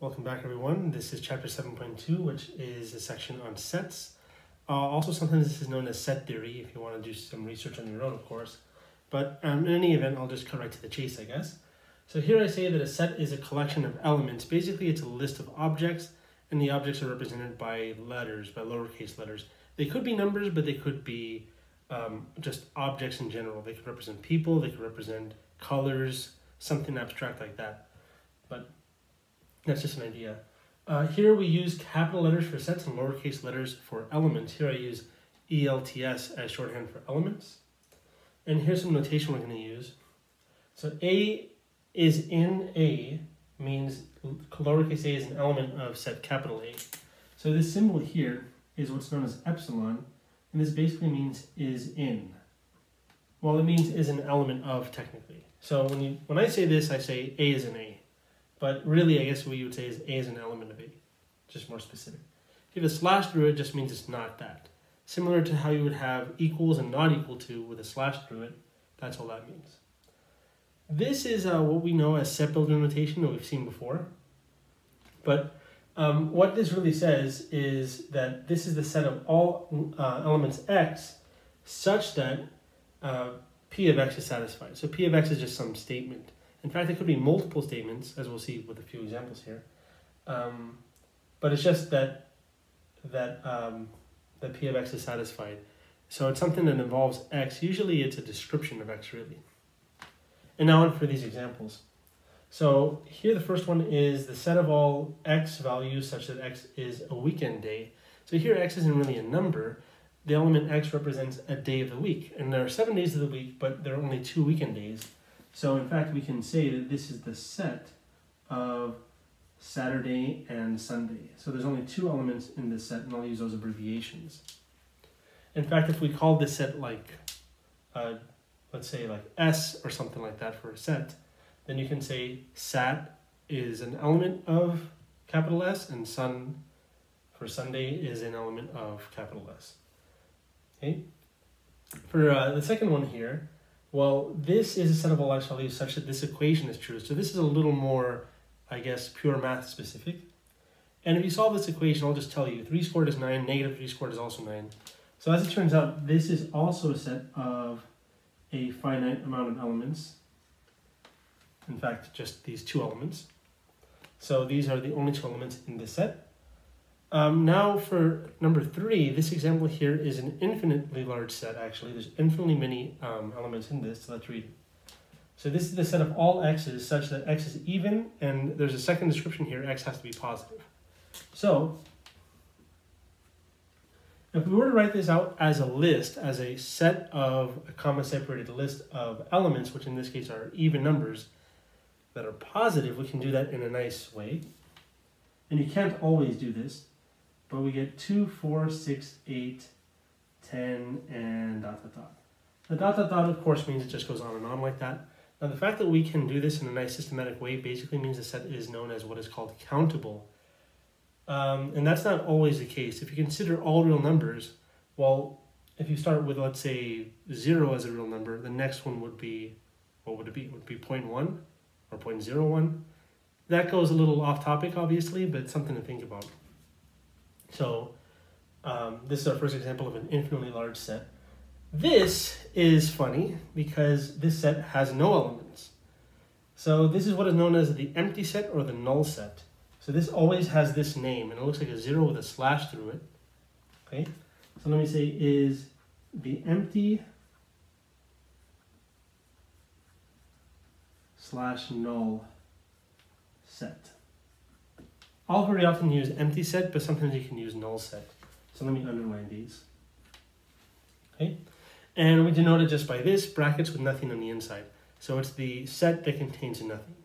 Welcome back, everyone. This is chapter 7.2, which is a section on sets. Also, sometimes this is known as set theory, if you want to do some research on your own, of course. But in any event, I'll just cut right to the chase, I guess. So here I say that a set is a collection of elements. Basically, it's a list of objects, and the objects are represented by letters, by lowercase letters. They could be numbers, but they could be just objects in general. They could represent people, they could represent colors, something abstract like that. But that's just an idea. Here we use capital letters for sets and lowercase letters for elements. Here I use ELTS as shorthand for elements. And here's some notation we're going to use. So A is in A means lowercase a is an element of set capital A. So this symbol here is what's known as epsilon, and this basically means is in. Well, it means is an element of, technically. So when I say this, I say A is in A. But really, I guess what you would say is A is an element of A, just more specific. If you have a slash through it, just means it's not that. Similar to how you would have equals and not equal to with a slash through it, that's all that means. This is what we know as set builder notation that we've seen before. But what this really says is that this is the set of all elements x such that P of x is satisfied. So P of x is just some statement. In fact, it could be multiple statements, as we'll see with a few examples here. But it's just that P of x is satisfied. So it's something that involves x. Usually it's a description of x, really. And now on for these examples. So here the first one is the set of all x values such that x is a weekend day. So here x isn't really a number. The element x represents a day of the week. And there are 7 days of the week, but there are only 2 weekend days. So in fact, we can say that this is the set of Saturday and Sunday. So there's only 2 elements in this set, and I'll use those abbreviations. In fact, if we call this set like, let's say like S or something like that for a set, then you can say Sat is an element of capital S, and Sun for Sunday is an element of capital S. Okay. For the second one here, well, this is a set of all x values such that this equation is true. So this is a little more, I guess, pure math specific. And if you solve this equation, I'll just tell you, 3 squared is 9, negative 3 squared is also 9. So as it turns out, this is also a set of a finite amount of elements. In fact, just these 2 elements. So these are the only 2 elements in this set. Now for number 3, this example here is an infinitely large set, actually. There's infinitely many elements in this, so let's read it. So this is the set of all x's such that x is even, and there's a second description here, x has to be positive. So if we were to write this out as a list, as a set of a comma-separated list of elements, which in this case are even numbers that are positive, we can do that in a nice way. And you can't always do this. But we get 2, 4, 6, 8, 10, and dot, dot, dot. The dot, dot, dot, of course, means it just goes on and on like that. Now, the fact that we can do this in a nice systematic way basically means the set is known as what is called countable. And that's not always the case. If you consider all real numbers, well, if you start with, let's say, 0 as a real number, the next one would be, what would it be? It would be 0.1 or 0.01. That goes a little off topic, obviously, but it's something to think about. So this is our first example of an infinitely large set. This is funny because this set has no elements. So this is what is known as the empty set or the null set. So this always has this name, and it looks like a 0 with a slash through it. Okay, so let me say is the empty slash null set. I'll very often use empty set, but sometimes you can use null set. So let me underline these. Okay, and we denote it just by this, brackets with nothing on the inside. So it's the set that contains nothing.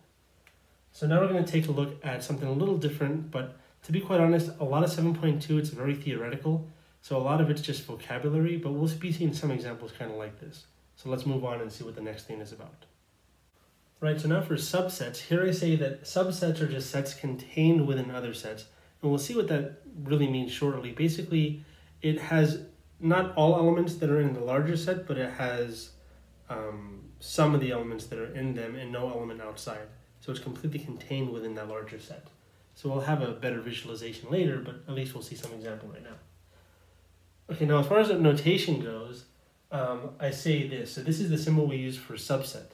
So now we're going to take a look at something a little different, but to be quite honest, a lot of 7.2, it's very theoretical. So a lot of it's just vocabulary, but we'll be seeing some examples kind of like this. So let's move on and see what the next thing is about. Right, so now for subsets, here I say that subsets are just sets contained within other sets. And we'll see what that really means shortly. Basically, it has not all elements that are in the larger set, but it has some of the elements that are in them and no element outside. So it's completely contained within that larger set. So we'll have a better visualization later, but at least we'll see some example right now. Okay, now as far as the notation goes, I say this. So this is the symbol we use for subset.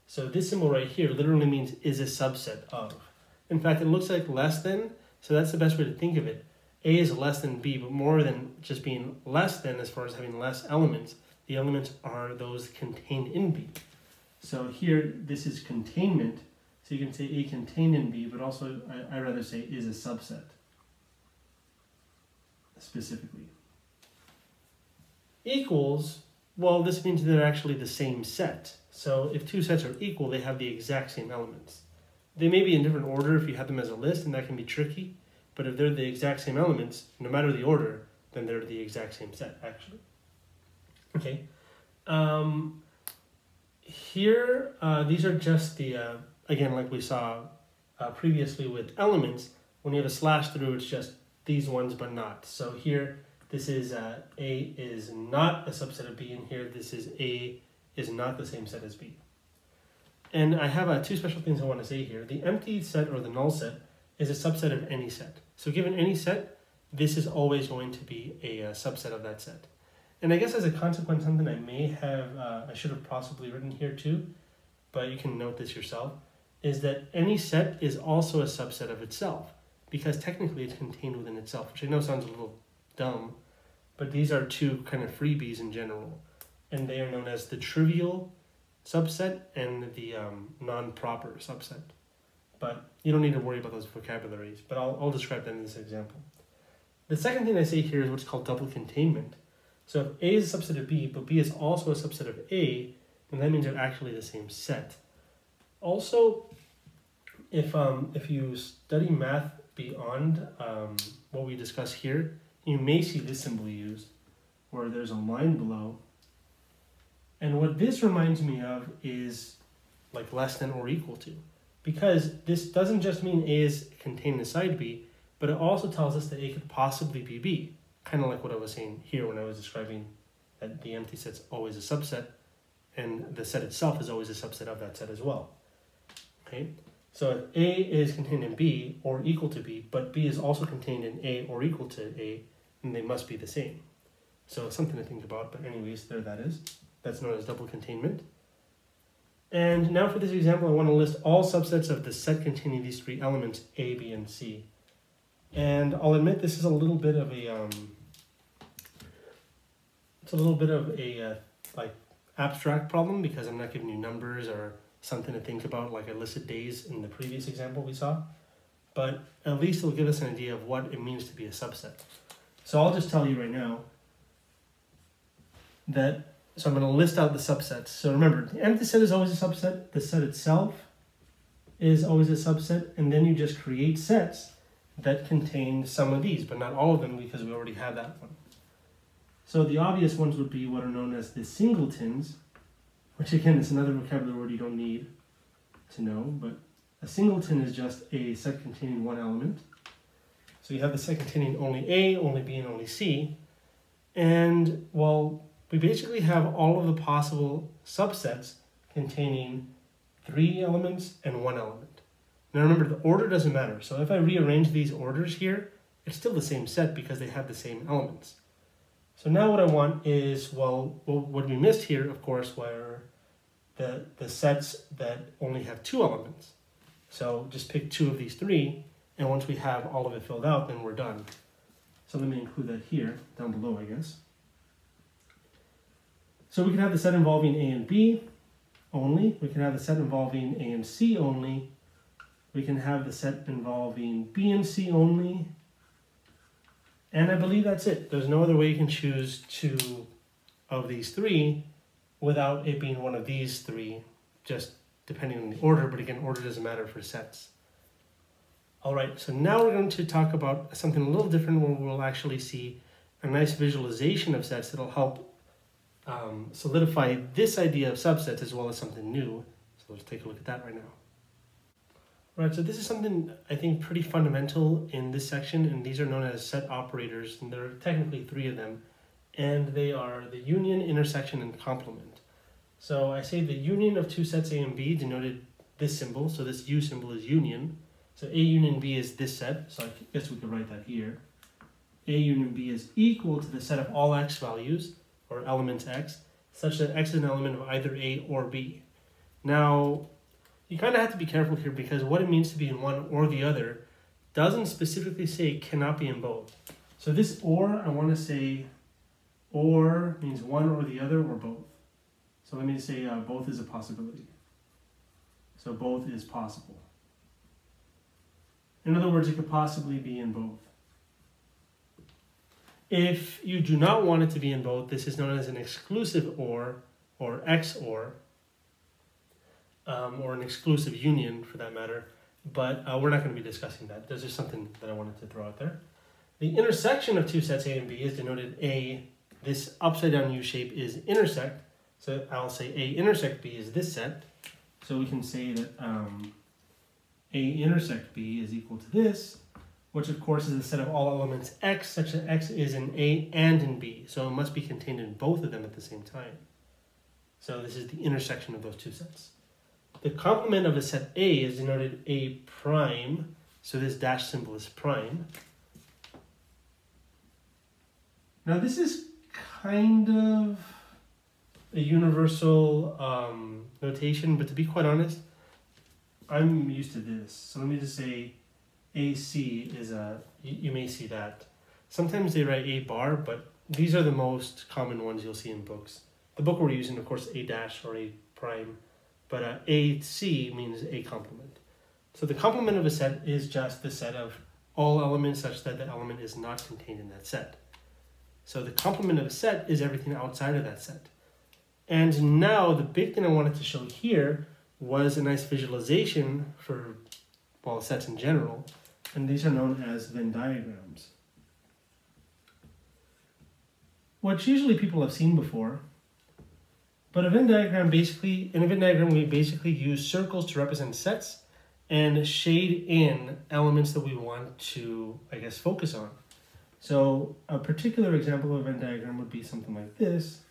So this symbol right here literally means is a subset of. In fact, it looks like less than, so that's the best way to think of it. A is less than B, but more than just being less than as far as having less elements. The elements are those contained in B. So here, this is containment. So you can say A contained in B, but also I rather say is a subset specifically. Equals, well, this means they're actually the same set. So if two sets are equal, they have the exact same elements. They may be in different order if you have them as a list, and that can be tricky. But if they're the exact same elements, no matter the order, then they're the exact same set, actually. Okay. Here, these are just the, again, like we saw previously with elements, when you have a slash through, it's just these ones, but not. So here, this is A is not a subset of B, and here this is A is not the same set as B. And I have two special things I want to say here. The empty set or the null set is a subset of any set. So given any set, this is always going to be a subset of that set. And I guess as a consequence, something I may have, I should have possibly written here too, but you can note this yourself, is that any set is also a subset of itself, because technically it's contained within itself, which I know sounds a little dumb, but these are two kind of freebies in general, and they are known as the trivial subset and the non-proper subset. But you don't need to worry about those vocabularies, but I'll describe them in this example. The second thing I say here is what's called double containment. So if A is a subset of B, but B is also a subset of A, then that means they're actually the same set. Also, if you study math beyond what we discuss here, you may see this symbol used, where there's a line below. And what this reminds me of is like less than or equal to. Because this doesn't just mean A is contained inside B, but it also tells us that A could possibly be B. Kind of like what I was saying here when I was describing that the empty set's always a subset, and the set itself is always a subset of that set as well. Okay, so if A is contained in B or equal to B, but B is also contained in A or equal to A, then they must be the same. So it's something to think about, but anyways, there that is. That's known as double containment. And now for this example, I want to list all subsets of the set containing these three elements, A, B, and C. And I'll admit this is a little bit of a, like abstract problem, because I'm not giving you numbers or something to think about like I listed days in the previous example we saw. But at least it'll give us an idea of what it means to be a subset. So I'll just tell you right now that, so I'm going to list out the subsets. So remember, the empty set is always a subset, the set itself is always a subset, and then you just create sets that contain some of these, but not all of them because we already have that one. So the obvious ones would be what are known as the singletons, which again is another vocabulary word you don't need to know, but a singleton is just a set containing one element. So you have the set containing only A, only B, and only C. And well, we basically have all of the possible subsets containing 3 elements and 1 element. Now remember, the order doesn't matter. So if I rearrange these orders here, it's still the same set because they have the same elements. So now what I want is, well, what we missed here, of course, were the sets that only have 2 elements. So just pick 2 of these 3, and once we have all of it filled out, then we're done. So let me include that here, down below, I guess. So we can have the set involving A and B only. We can have the set involving A and C only. We can have the set involving B and C only. And I believe that's it. There's no other way you can choose 2 of these 3 without it being one of these 3, just depending on the order. But again, order doesn't matter for sets. All right, so now we're going to talk about something a little different where we'll actually see a nice visualization of sets that'll help solidify this idea of subsets as well as something new. So let's take a look at that right now. Right, so this is something I think pretty fundamental in this section, and these are known as set operators, and there are technically 3 of them, and they are the union, intersection, and complement. So I say the union of 2 sets A and B denoted this symbol, so this U symbol is union, So A union B is this set, so I guess we could write that here. A union B is equal to the set of all x values, or elements x, such that x is an element of either A or B. Now, you kind of have to be careful here because what it means to be in one or the other doesn't specifically say it cannot be in both. So this or, I want to say or means one or the other or both. So let me say both is a possibility. So both is possible. In other words, it could possibly be in both. If you do not want it to be in both, this is known as an exclusive or XOR, or an exclusive union for that matter, but we're not going to be discussing that. There's just something that I wanted to throw out there. The intersection of two sets A and B is denoted A. This upside down U shape is intersect, so I'll say A intersect B is this set. So we can say that A intersect B is equal to this, which of course is the set of all elements X, such that X is in A and in B. So it must be contained in both of them at the same time. So this is the intersection of those two sets. The complement of a set A is denoted A prime, so this dash symbol is prime. Now this is kind of a universal notation, but to be quite honest, I'm used to this. So let me just say AC is you may see that. Sometimes they write A bar, but these are the most common ones you'll see in books. The book we're using, of course, A dash or A prime, but AC means A complement. So the complement of a set is just the set of all elements such that the element is not contained in that set. So the complement of a set is everything outside of that set. And now the big thing I wanted to show here was a nice visualization for, well, sets in general. And these are known as Venn diagrams, which usually people have seen before. But a Venn diagram basically, in a Venn diagram, we basically use circles to represent sets and shade in elements that we want to, I guess, focus on. So a particular example of a Venn diagram would be something like this,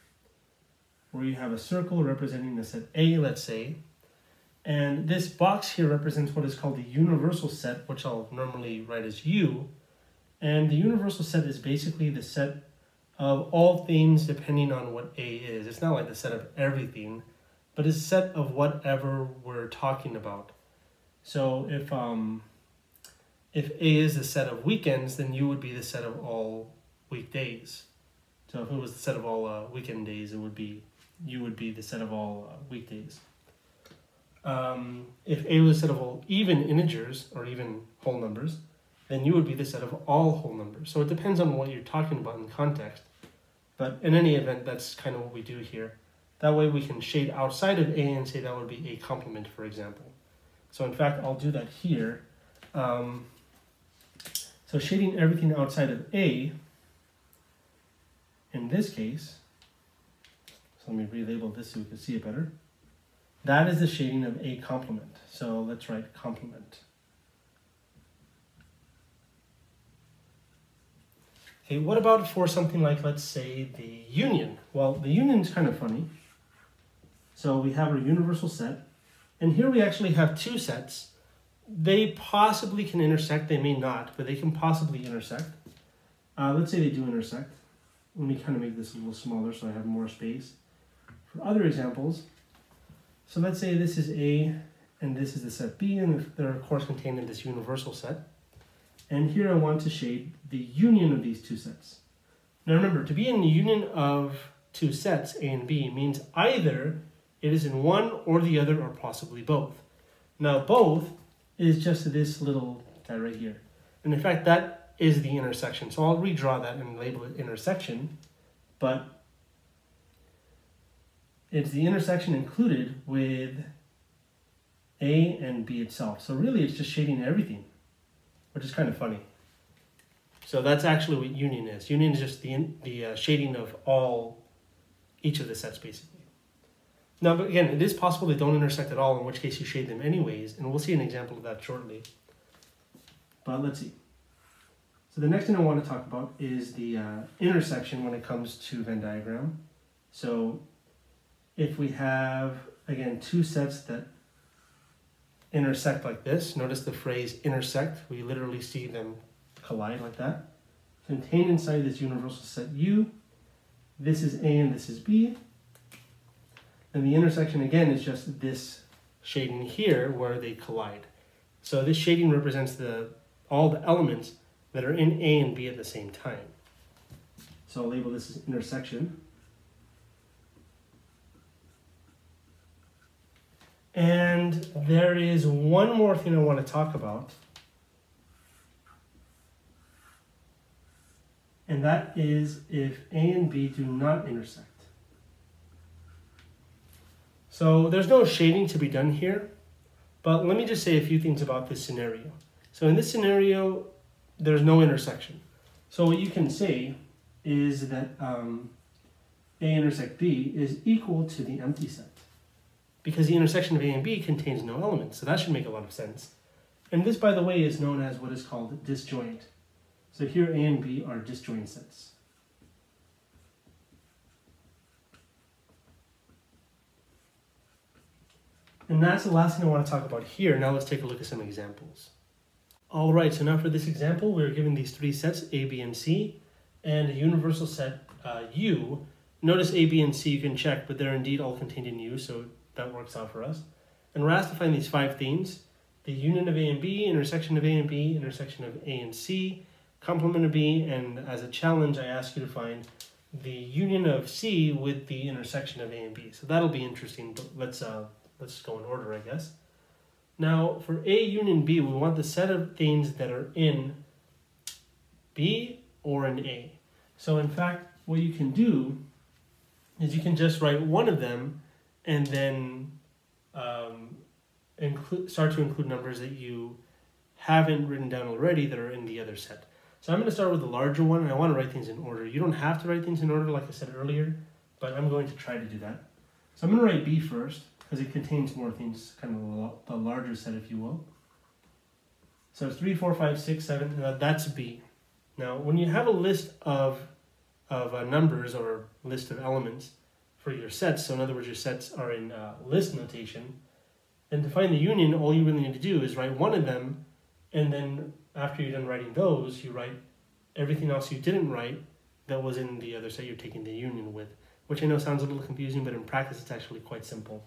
where you have a circle representing the set A, let's say, and this box here represents what is called the universal set, which I'll normally write as U, and the universal set is basically the set of all things depending on what A is. It's not like the set of everything, but it's a set of whatever we're talking about. So if A is the set of weekends, then U would be the set of all weekdays. So if it was the set of all weekend days, it would be U would be the set of all weekdays. If A was the set of all even integers or even whole numbers, then U would be the set of all whole numbers. So it depends on what you're talking about in context. But in any event, that's kind of what we do here. That way we can shade outside of A and say that would be A complement, for example. So in fact, I'll do that here. So shading everything outside of A, in this case, so let me relabel this so we can see it better. That is the shading of A complement. So let's write complement. Okay, what about for something like, let's say, the union? Well, the union is kind of funny. So we have our universal set, and here we actually have two sets. They possibly can intersect, they may not, but they can possibly intersect. Let's say they do intersect. Let me kind of make this a little smaller so I have more space. For other examples, so let's say this is A and this is the set B, and they're of course contained in this universal set. And here I want to shade the union of these two sets. Now remember, to be in the union of two sets, A and B, means either it is in one or the other or possibly both. Now both is just this little guy right here. And in fact, that is the intersection. So I'll redraw that and label it intersection, but it's the intersection included with A and B itself. So really it's just shading everything, which is kind of funny. So that's actually what union is. Union is just the shading of each of the sets basically. Now, but again, it is possible they don't intersect at all, in which case you shade them anyways, and we'll see an example of that shortly. But let's see. So the next thing I want to talk about is the intersection when it comes to Venn diagram. So if we have, again, two sets that intersect like this. Notice the phrase intersect. We literally see them collide like that. Contained inside this universal set U. This is A and this is B. And the intersection again is just this shading here where they collide. So this shading represents all the elements that are in A and B at the same time. So I'll label this as intersection. And there is one more thing I want to talk about. And that is if A and B do not intersect. So there's no shading to be done here, but let me just say a few things about this scenario. So in this scenario, there's no intersection. So what you can say is that A intersect B is equal to the empty set, because the intersection of A and B contains no elements, so that should make a lot of sense. And this, by the way, is known as what is called disjoint. So here A and B are disjoint sets. And that's the last thing I want to talk about here. Now let's take a look at some examples. All right, so now for this example, we're given these three sets, A, B, and C, and a universal set U. Notice A, B, and C you can check, but they're indeed all contained in U, so that works out for us. And we're asked to find these 5 things: the union of A and B, intersection of A and B, intersection of A and C, complement of B, and as a challenge, I ask you to find the union of C with the intersection of A and B. So that'll be interesting, but let's go in order, I guess. Now, for A union B, we want the set of things that are in B or in A. So in fact, what you can do is you can just write one of them and then start to include numbers that you haven't written down already that are in the other set. So I'm going to start with the larger one, and I want to write things in order. You don't have to write things in order like I said earlier, but I'm going to try to do that. So I'm going to write B first, because it contains more things, kind of the larger set, if you will. So it's 3, 4, 5, 6, 7, that's B. Now, when you have a list of numbers or list of elements for your sets, so in other words, your sets are in list notation, then to find the union, all you really need to do is write one of them, and then after you're done writing those, you write everything else you didn't write that was in the other set you're taking the union with, which I know sounds a little confusing, but in practice it's actually quite simple.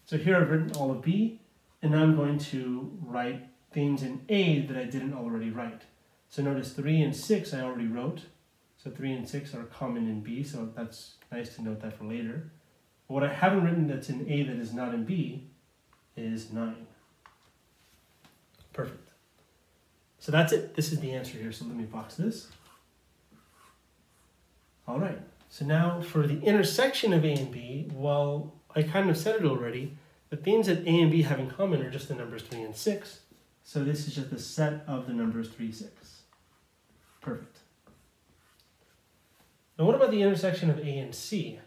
So here I've written all of B, and now I'm going to write things in A that I didn't already write. So notice 3 and 6 I already wrote. So 3 and 6 are common in B, so that's nice to note that for later. But what I haven't written that's in A that is not in B is 9. Perfect. So that's it. This is the answer here, so let me box this. All right, so now for the intersection of A and B, well, I kind of said it already. The things that A and B have in common are just the numbers 3 and 6. So this is just the set of the numbers 3, 6. Perfect. Now what about the intersection of A and C?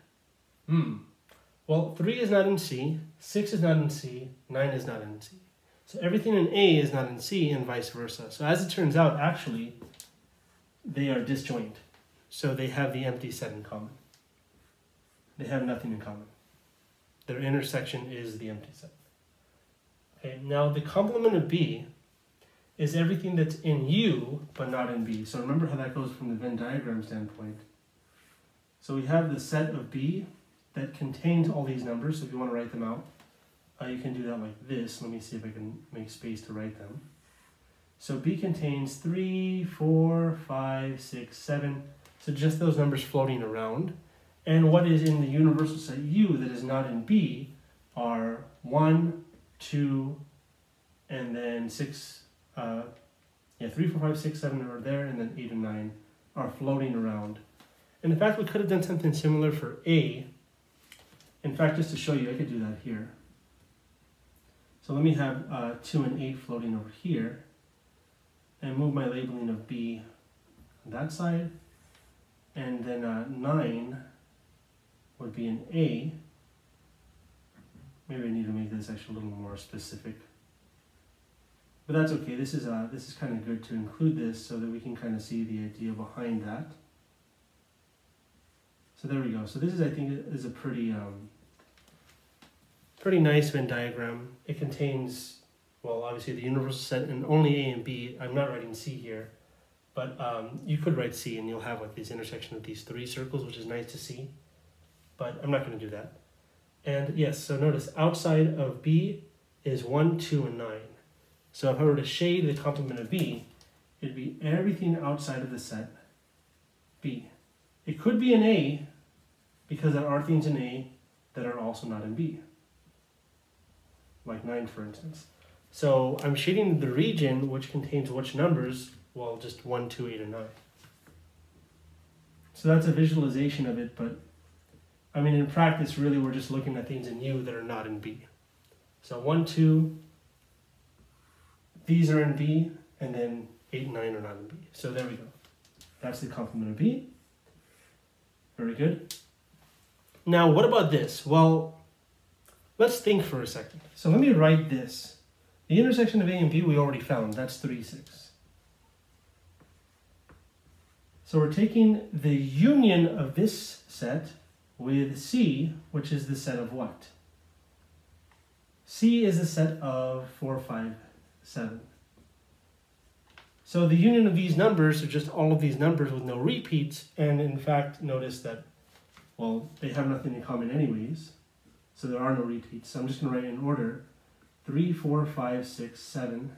Well, 3 is not in C, 6 is not in C, 9 is not in C. So everything in A is not in C and vice versa. So as it turns out, actually, they are disjoint. So they have the empty set in common. They have nothing in common. Their intersection is the empty set. Okay, now the complement of B is everything that's in U but not in B. So remember how that goes from the Venn diagram standpoint. So we have the set of B that contains all these numbers. So if you want to write them out, you can do that like this. Let me see if I can make space to write them. So B contains 3, 4, 5, 6, 7. So just those numbers floating around. And what is in the universal set U that is not in B are 1, 2, and then 6. 3, 4, 5, 6, 7 are there, and then 8 and 9 are floating around. And in fact, we could have done something similar for A. In fact, just to show you, I could do that here. So let me have 2 and 8 floating over here, and move my labeling of B on that side, and then 9 would be an A. Maybe I need to make this actually a little more specific. But that's okay, this is kind of good to include this so that we can kind of see the idea behind that. So there we go. So this is, I think, is a pretty nice Venn diagram. It contains well, obviously the universal set and only A and B. I'm not writing C here, but you could write C and you'll have like this intersection of these three circles, which is nice to see, but I'm not going to do that. And yes, so notice outside of B is 1, 2, and 9. So if I were to shade the complement of B, it'd be everything outside of the set B. It could be an A because there are things in A that are also not in B, like 9 for instance. So I'm shading the region which contains which numbers? Well, just 1, 2, 8, and 9. So that's a visualization of it, but I mean in practice really we're just looking at things in U that are not in B. So 1, 2, these are in B, and then 8 and 9 are not in B. So there we go. That's the complement of B. Very good. Now what about this? Well, let's think for a second. So let me write this. The intersection of A and B we already found. That's 3, 6. So we're taking the union of this set with C, which is the set of what? C is the set of 4, 5, 7. So the union of these numbers are just all of these numbers with no repeats, and in fact notice that, well, they have nothing in common anyways, so there are no repeats. So I'm just going to write in order 3, 4, 5, 6, 7,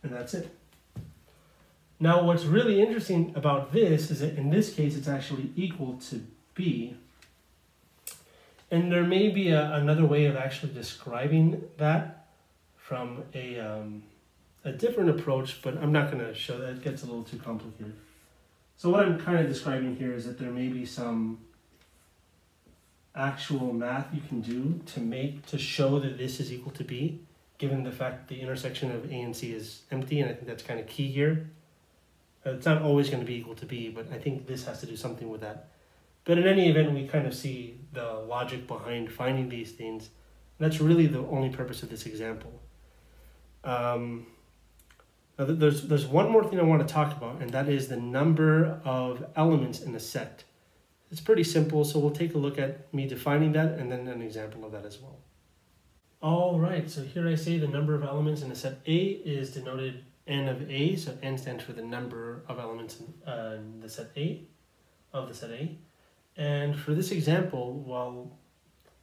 and that's it. Now what's really interesting about this is that in this case it's actually equal to B, and there may be another way of actually describing that from a different approach, but I'm not going to show that. It gets a little too complicated. So what I'm kind of describing here is that there may be some actual math you can do to show that this is equal to B, given the fact the intersection of A and C is empty, and I think that's kind of key here. It's not always going to be equal to B, but I think this has to do something with that. But in any event, we kind of see the logic behind finding these things. That's really the only purpose of this example. Now there's one more thing I want to talk about, and that is the number of elements in a set. It's pretty simple, so we'll take a look at me defining that and then an example of that as well. All right, so here I say the number of elements in a set A is denoted n of A, so n stands for the number of elements in the set A, of the set A. And for this example, well,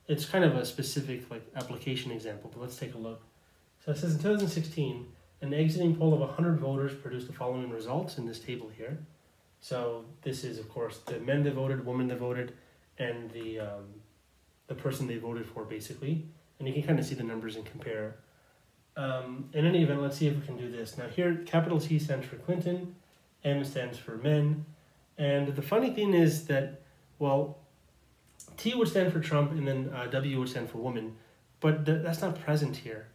it's kind of a specific like application example, but let's take a look. So it says in 2016, an exiting poll of 100 voters produced the following results in this table here. So this is, of course, the men that voted, women that voted, and the person they voted for, basically. And you can kind of see the numbers and compare. In any event, let's see if we can do this. Now here, capital T stands for Clinton, M stands for men. And the funny thing is that, well, T would stand for Trump, and then W would stand for woman, but that's not present here.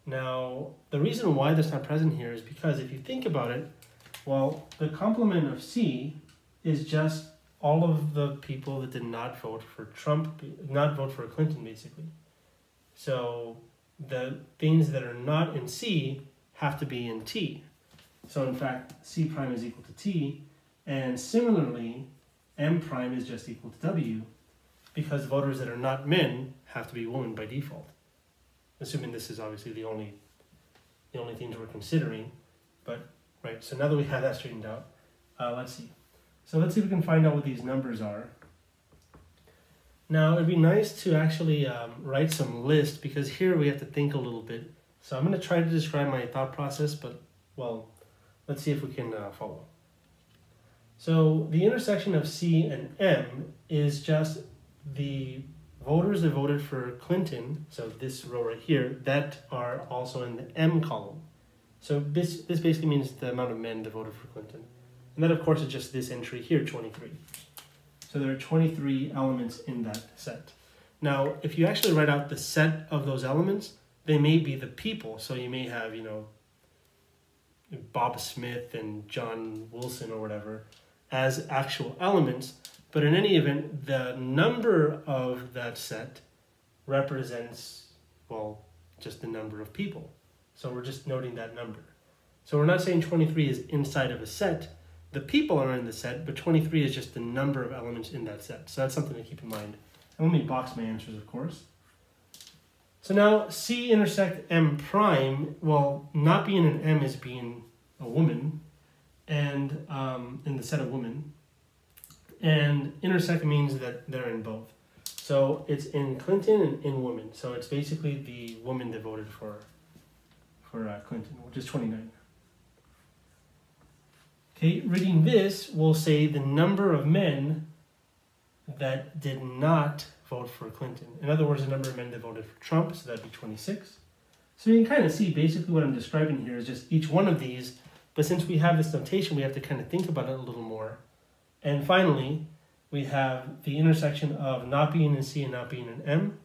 Now, the reason why that's not present here is because if you think about it, well, the complement of C is just all of the people that did not vote for Trump, not vote for Clinton, basically. So the things that are not in C have to be in T. So in fact, C prime is equal to T, and similarly, M prime is just equal to W, because voters that are not men have to be women by default. Assuming this is obviously the only things we're considering, but right. So now that we have that straightened out, let's see. So let's see if we can find out what these numbers are. Now it'd be nice to actually write some list, because here we have to think a little bit. So I'm going to try to describe my thought process, but well, let's see if we can follow. So the intersection of C and M is just the voters that voted for Clinton, so this row right here, that are also in the M column. So this basically means the amount of men that voted for Clinton. And that, of course, is just this entry here, 23. So there are 23 elements in that set. Now, if you actually write out the set of those elements, they may be the people. So you may have, you know, Bob Smith and John Wilson or whatever as actual elements. But in any event, the number of that set represents, well, just the number of people. So we're just noting that number. So we're not saying 23 is inside of a set. The people are in the set, but 23 is just the number of elements in that set. So that's something to keep in mind. And let me box my answers, of course. So now C intersect M prime, well, not being an M is being a woman, and in the set of women, and intersect means that they're in both. So it's in Clinton and in woman. So it's basically the woman that voted for Clinton, which is 29. Okay, reading this, we'll say the number of men that did not vote for Clinton. In other words, the number of men that voted for Trump, so that'd be 26. So you can kind of see basically what I'm describing here is just each one of these, but since we have this notation, we have to kind of think about it a little more. And finally, we have the intersection of not being in C and not being in M.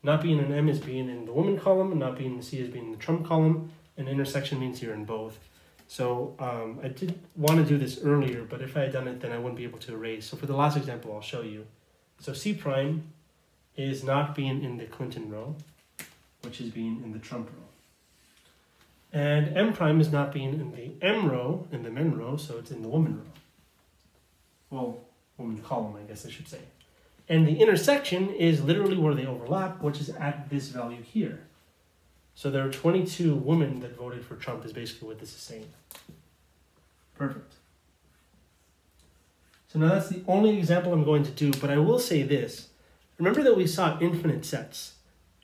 Not being in M is being in the woman column, and not being in C is being in the Trump column, and intersection means you're in both. So I did want to do this earlier, but if I had done it, then I wouldn't be able to erase. So for the last example, I'll show you. So C prime is not being in the Clinton row, which is being in the Trump row. And M prime is not being in the M row, in the men row, so it's in the woman row. Well, woman column, I guess I should say. And the intersection is literally where they overlap, which is at this value here. So there are 22 women that voted for Trump is basically what this is saying. Perfect. So now that's the only example I'm going to do, but I will say this. Remember that we saw infinite sets.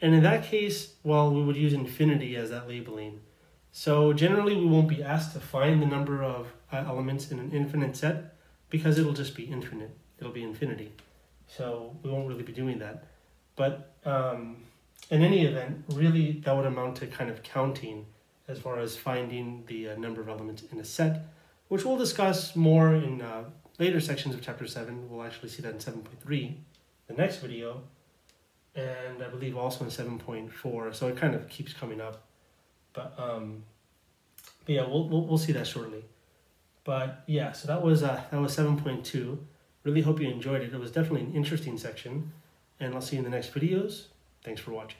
And in that case, well, we would use infinity as that labeling. So generally we won't be asked to find the number of elements in an infinite set because it'll just be infinite. It'll be infinity. So we won't really be doing that. But in any event, really that would amount to kind of counting as far as finding the number of elements in a set, which we'll discuss more in later sections of chapter 7. We'll actually see that in 7.3, the next video, and I believe also in 7.4. So it kind of keeps coming up. But yeah, we'll see that shortly. But yeah, so that was 7.2. Really hope you enjoyed it. It was definitely an interesting section, and I'll see you in the next videos. Thanks for watching.